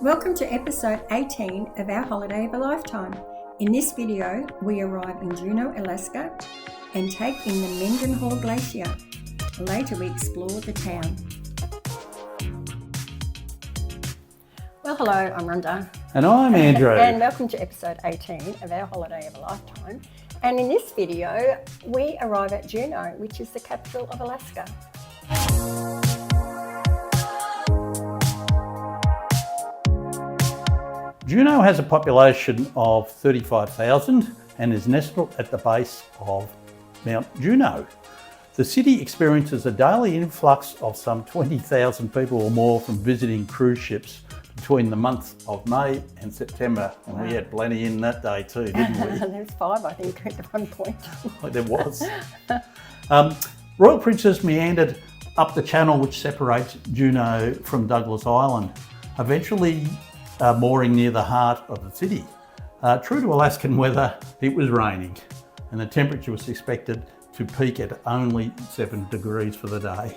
Welcome to episode 18 of our holiday of a lifetime. In this video, we arrive in Juneau, Alaska and take in the Mendenhall Glacier. Later we explore the town. Well, hello, I'm Rhonda. And I'm Andrew. And welcome to episode 18 of our holiday of a lifetime. And in this video, we arrive at Juneau, which is the capital of Alaska. Juneau has a population of 35,000 and is nestled at the base of Mount Juneau. The city experiences a daily influx of some 20,000 people or more from visiting cruise ships between the months of May and September. And we had plenty in that day too, didn't we? There's 5, I think, at one point. There was. Royal Princess meandered up the channel which separates Juneau from Douglas Island, eventually mooring near the heart of the city. True to Alaskan weather, it was raining and the temperature was expected to peak at only 7 degrees for the day.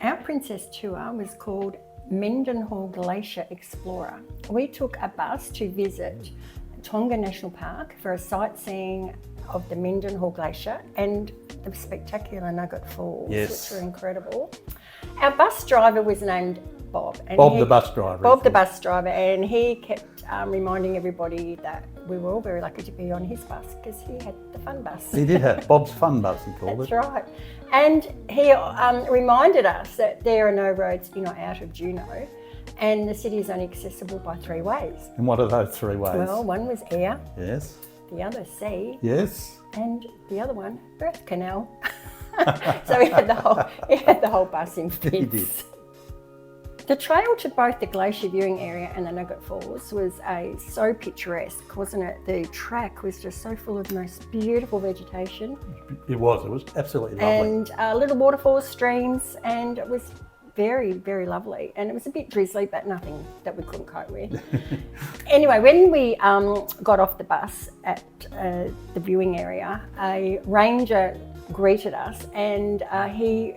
Our princess tour was called Mendenhall Glacier Explorer. We took a bus to visit Tonga National Park for a sightseeing of the Mendenhall Glacier and the spectacular Nugget Falls, Yes. which were incredible. Our bus driver was named Bob. And Bob the bus driver. Bob the bus driver, and he kept reminding everybody that we were all very lucky to be on his bus because he had the fun bus. He did have Bob's Fun Bus, he called That's it. right. And he reminded us that there are no roads in or out of Juneau, and the city is only accessible by 3 ways. And what are those 3 ways? Well, one was air, Yes. the other sea, Yes. and the other one, birth canal. So he had the whole bus in fits. He did. The trail to both the glacier viewing area and the Nugget Falls was so picturesque, wasn't it? The track was just so full of the most beautiful vegetation. It was absolutely lovely. And little waterfalls, streams, and it was very, very lovely. And it was a bit drizzly, but nothing that we couldn't cope with. Anyway, when we got off the bus at the viewing area, a ranger greeted us, and he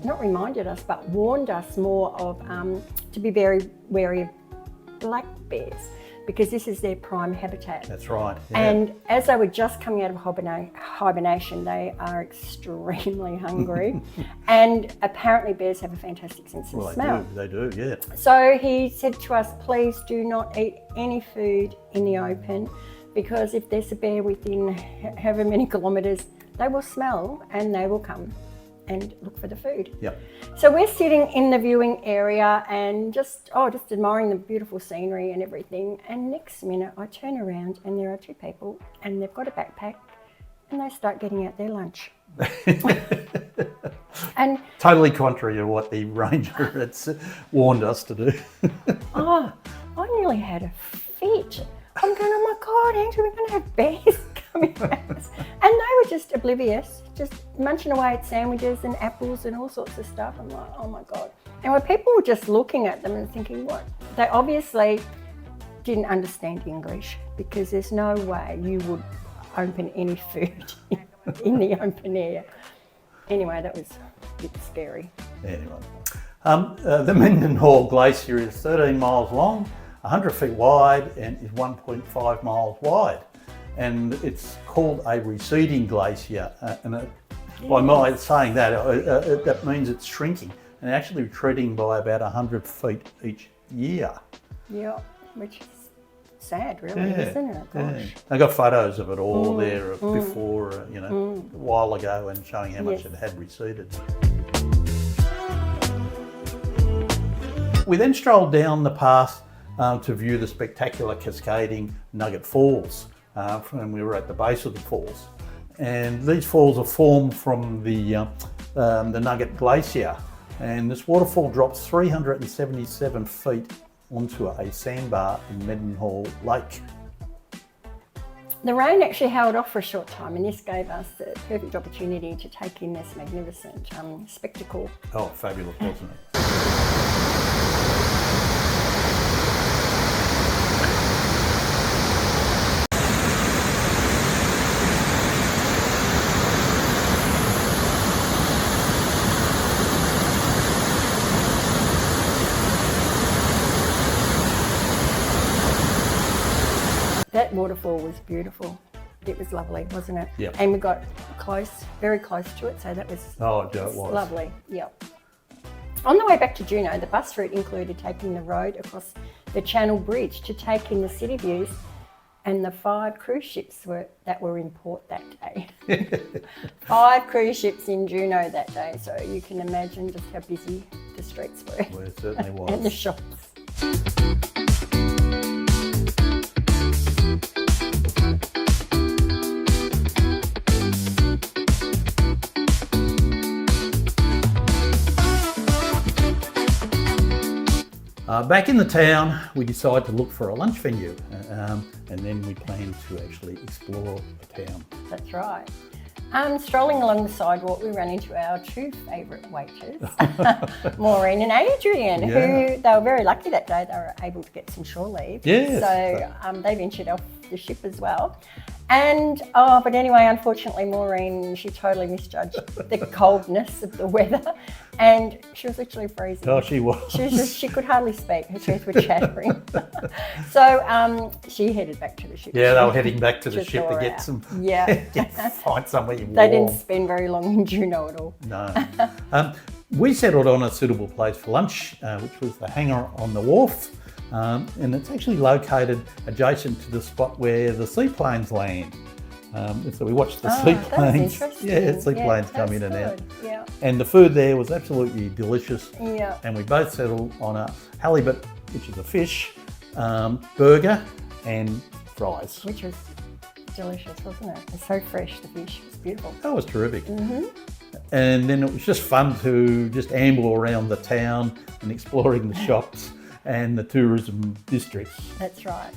not reminded us, but warned us more of to be very wary of black bears because this is their prime habitat. That's right. Yeah. And as they were just coming out of hibernation, they are extremely hungry. And apparently bears have a fantastic sense of smell. They do, yeah. So he said to us, please do not eat any food in the open because if there's a bear within however many kilometres, they will smell and they will come and look for the food. Yep. So we're sitting in the viewing area and just admiring the beautiful scenery and everything. And next minute I turn around and there are 2 people and they've got a backpack and they start getting out their lunch. And totally contrary to what the ranger had warned us to do. I nearly had a fit. I'm going, oh my God, Andrew, we're going to have bears coming at us. And they were just oblivious, just munching away at sandwiches and apples and all sorts of stuff. I'm like, oh my God. And when people were just looking at them and thinking, what? They obviously didn't understand English because there's no way you would open any food in the open air. Anyway, that was a bit scary. Anyway, the Mendenhall Glacier is 13 miles long, 100 feet wide and is 1.5 miles wide. and it's called a receding glacier. By my saying that, that means it's shrinking and actually retreating by about 100 feet each year. Yeah, which is sad, really, isn't it? Gosh. Yeah. I got photos of it all there before, a while ago, and showing how much it had receded. We then strolled down the path to view the spectacular cascading Nugget Falls, and we were at the base of the falls. And these falls are formed from the Nugget Glacier, and this waterfall drops 377 feet onto a sandbar in Mendenhall Lake. The rain actually held off for a short time, and this gave us the perfect opportunity to take in this magnificent spectacle. Oh, fabulous, wasn't it? That waterfall was beautiful. It was lovely, wasn't it? Yep. And we got close, very close to it, so that was lovely. Yep. On the way back to Juneau, the bus route included taking the road across the Channel Bridge to take in the city views and the 5 cruise ships that were in port that day. 5 cruise ships in Juneau that day, so you can imagine just how busy the streets were. Well, it certainly was. And the shops. Back in the town, we decided to look for a lunch venue, and then we planned to actually explore the town. That's right. Strolling along the sidewalk, we ran into our 2 favourite waiters, Maureen and Adrian, who they were very lucky that day. They were able to get some shore leave. Yes. So they ventured off the ship as well. And, but anyway, unfortunately, Maureen, she totally misjudged the coldness of the weather, and she was literally freezing. Oh, she was. She could hardly speak. Her teeth were chattering. So she headed back to the ship. Yeah, they were heading back to the ship to get some. Yeah. Find somewhere warm. They didn't spend very long in Juneau at all. No. We settled on a suitable place for lunch, which was the hangar on the wharf. And it's actually located adjacent to the spot where the seaplanes land. So we watched the seaplanes. Seaplanes come in and out. Yeah. And the food there was absolutely delicious. Yeah. And we both settled on a halibut, which is a fish, burger and fries. Which was delicious, wasn't it? It's so fresh, the fish. It's beautiful. That was terrific. Mm-hmm. And then it was just fun to just amble around the town and exploring the shops and the tourism districts. That's right.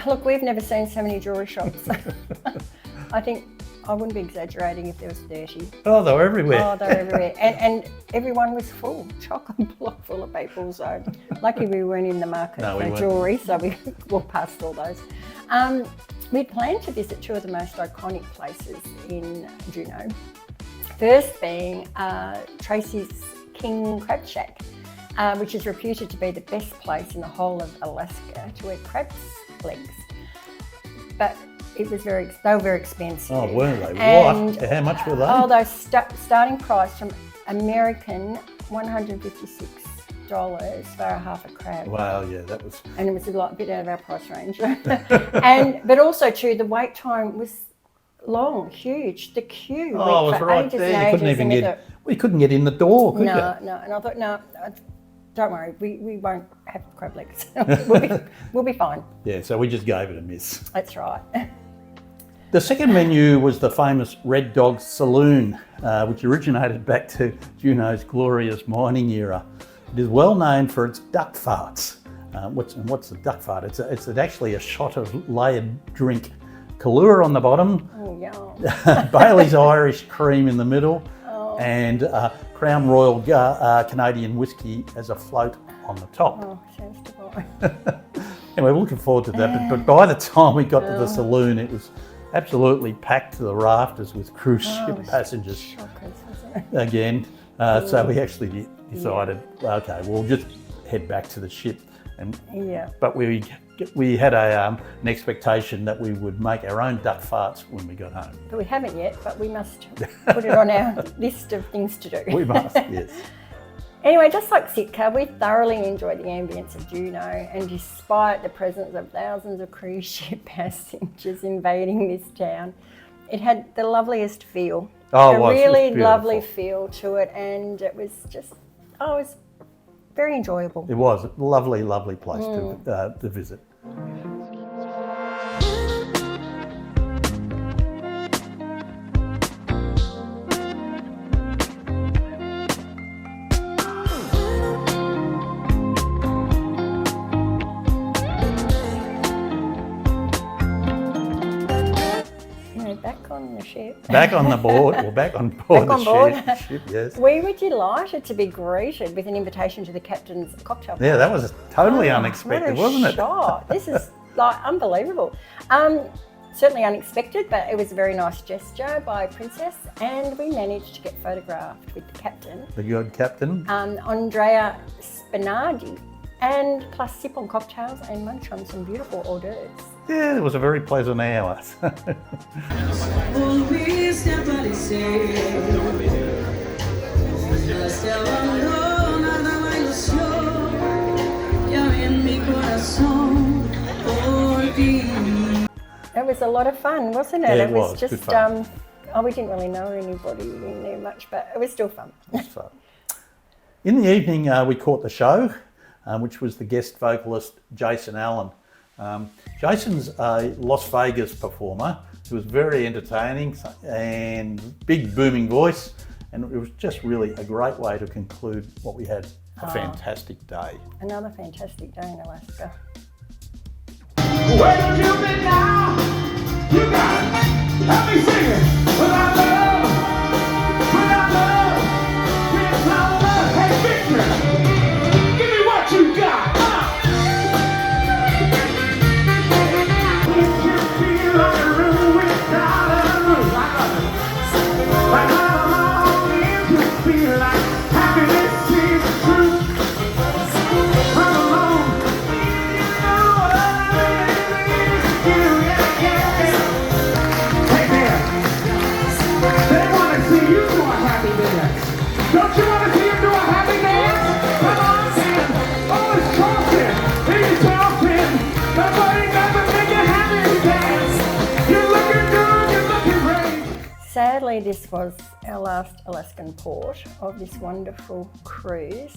Look, we've never seen so many jewellery shops. I think I wouldn't be exaggerating if there was 30. Oh, they were everywhere. Oh, they were everywhere. And everyone was full, chock-a-block full of people. So lucky we weren't in the market for jewellery, so we walked past all those. We'd planned to visit 2 of the most iconic places in Juneau. First being Tracy's King Crab Shack, which is reputed to be the best place in the whole of Alaska to eat crab's legs. But they were very expensive. Oh, weren't they? And, what? How much were they? Oh, those starting price from American $156 for a half a crab. Wow, yeah, that was. And it was a bit out of our price range. But also too, the wait time was long, huge. The queue went for ages and ages. We couldn't get in the door, could you? No. And I thought, no, Don't worry, we won't have crab legs. we'll be fine. Yeah, so we just gave it a miss. That's right. The second menu was the famous Red Dog Saloon, which originated back to Juneau's glorious mining era. It is well known for its duck farts. What's a duck fart? It's actually a shot of layered drink. Kahlua on the bottom, Oh, yum. Bailey's Irish cream in the middle, Oh. and Crown Royal Canadian whiskey as a float on the top. Oh, sounds divine. Anyway, we're looking forward to that, but by the time we got to the saloon, it was absolutely packed to the rafters with cruise ship passengers Shockers, wasn't it? again. So we actually decided, okay, we'll just head back to the ship. Yeah. But we had an expectation that we would make our own duck farts when we got home. But we haven't yet, but we must put it on our list of things to do. We must, yes. Anyway, just like Sitka, we thoroughly enjoyed the ambience of Juneau, and despite the presence of thousands of cruise ship passengers invading this town, it had the loveliest feel. Oh, it a was. really It was lovely beautiful. feel to it, and it was just, it was very enjoyable. It was a lovely, lovely place to visit. Back on the ship. Back on the board, or back on board Back on the board. ship, yes. We were delighted to be greeted with an invitation to the captain's cocktail party. Yeah, that was totally Oh, unexpected, what a wasn't it? shock. This is like unbelievable. Certainly unexpected, but it was a very nice gesture by Princess, and we managed to get photographed with the captain, The good captain. Andrea Spinardi, and plus sip on cocktails and munch on some beautiful hors d'oeuvres. Yeah, it was a very pleasant hour. It was a lot of fun, wasn't it? Yeah, it was was just good fun. we didn't really know anybody in there much, but it was still fun. So, in the evening, we caught the show, which was the guest vocalist Jason Allen. Jason's a Las Vegas performer who was very entertaining and big booming voice, and it was just really a great way to conclude what we had a fantastic day. Another fantastic day in Alaska. Where have you been now? You got it. Help me sing it. Without love, without love, hey Victor, give me what you got. You feel like a room without a roof. But how long you feel like happiness is true? I'm alone. Hey there, they want to see you do a happy dance. Don't you want to see him do a happy dance? Come on, man. All this talking, he's talking. Nobody never make you happy dance. You're looking good, you're looking great. Sadly, this was our last Alaskan port of this wonderful cruise.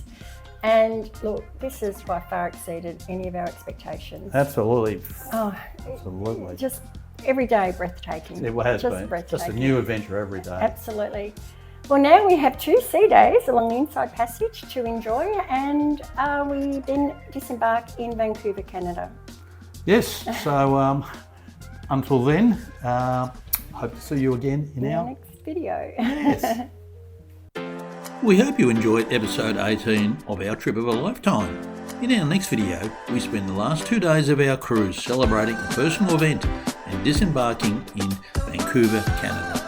And look, this has by far exceeded any of our expectations. Absolutely, Oh, absolutely. just every day breathtaking. It has just been breathtaking. just a new adventure every day. Absolutely. Well, now we have 2 sea days along the Inside Passage to enjoy, and we then disembark in Vancouver, Canada. Yes, so until then, hope to see you again in our Next video. Yes. We hope you enjoyed episode 18 of Our Trip of a Lifetime. In our next video, we spend the last 2 days of our cruise celebrating a personal event and disembarking in Vancouver, Canada.